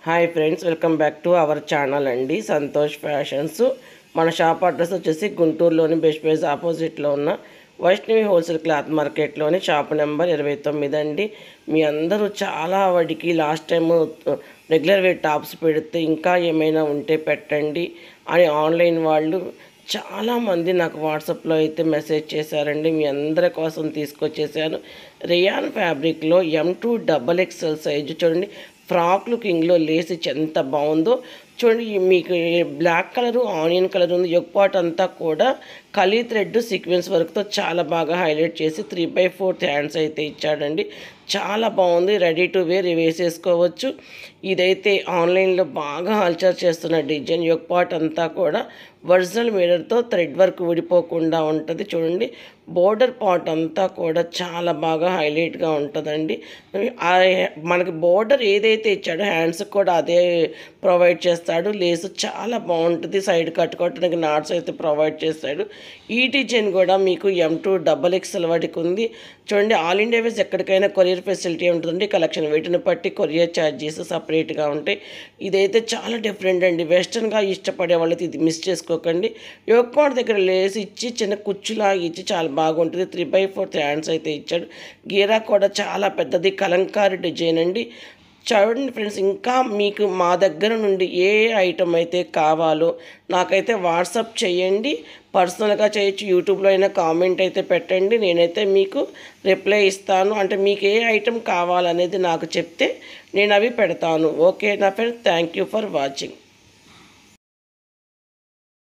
Hi friends, welcome back to our channel అండి Santosh fashions. మన shop address వచ్చేసి గుంటూరులోని బెస్ట్ ప్రైస్ ఆపోజిట్లో ఉన్న వైష్ణవి హోల్సేల్ క్లాత్ మార్కెట్లోని షాప్ నెంబర్ 29 అండి. మీ అందరూ చాలా వాడికి last time regular wear tops పెడితే ఇంకా ఏమైనా ఉంటే పెట్టండి అని ఆన్లైన్ వాళ్ళు చాలామంది నాకు వాట్సాప్లో అయితే మెసేజ్ చేశారండి. మీ అందరి కోసం తీసుకొచ్చేసాను. రియాన్ ఫ్యాబ్రిక్లో M2 XXL సైజు చూడండి. ఫ్రాక్ లుకింగ్లో లేస్ ఎంత బాగుందో చూడండి. మీకు బ్లాక్ కలరు, ఆనియన్ కలర్ ఉంది. యొక్క పార్ట్ అంతా కూడా కలీ థ్రెడ్ సీక్వెన్స్ వర్క్తో చాలా బాగా హైలైట్ చేసి 3/4 హ్యాండ్స్ అయితే ఇచ్చాడండి. చాలా బాగుంది. రెడీ టు వేర్ వేసేసుకోవచ్చు. ఇదైతే ఆన్లైన్లో బాగా హల్చల్ చేస్తున్న డిజైన్. యొక్క పార్ట్ అంతా కూడా ఒరిజినల్ మిర్రర్తో థ్రెడ్ వర్క్ ఊడిపోకుండా ఉంటుంది. చూడండి, బోర్డర్ పార్ట్ అంతా కూడా చాలా బాగా హైలైట్గా ఉంటుందండి. మనకి బోర్డర్ ఏదైతే ఇచ్చాడో హ్యాండ్స్కి కూడా అదే ప్రొవైడ్ చేస్తాడు. లేసు చాలా బాగుంటుంది. సైడ్ కట్టుకోవడానికి నాట్స్ అయితే ప్రొవైడ్ చేస్తాడు. ఈ డిజైన్ కూడా మీకు M2 XXL వాటికి ఉంది. చూడండి, ఆల్ ఇండియా వేస్ ఎక్కడికైనా కొరియర్ ఫెసిలిటీ ఉంటుందండి. కలెక్షన్ వీటిని బట్టి కొరియర్ ఛార్జెస్ సపరేట్గా ఉంటాయి. ఇదైతే చాలా డిఫరెంట్ అండి. వెస్ట్రన్గా ఇష్టపడే వాళ్ళకి ఇది మిస్ చేసుకోకండి. యోగపాట్ దగ్గర లేసి ఇచ్చి చిన్న కుచ్చులాగా ఇచ్చి చాలా బాగుంటుంది. 3/4 హ్యాండ్స్ అయితే ఇచ్చాడు. గీరా కూడా చాలా పెద్దది, కలంకారీ డిజైన్ అండి. చూడండి ఫ్రెండ్స్, ఇంకా మీకు మా దగ్గర నుండి ఏ ఐటమ్ అయితే కావాలో నాకైతే వాట్సాప్ చేయండి. పర్సనల్గా చేయొచ్చు, యూట్యూబ్లో అయినా కామెంట్ అయితే పెట్టండి. నేనైతే మీకు రిప్లై ఇస్తాను. అంటే మీకు ఏ ఐటమ్ కావాలనేది నాకు చెప్తే నేను అవి పెడతాను. ఓకే నా friends, thank you for watching.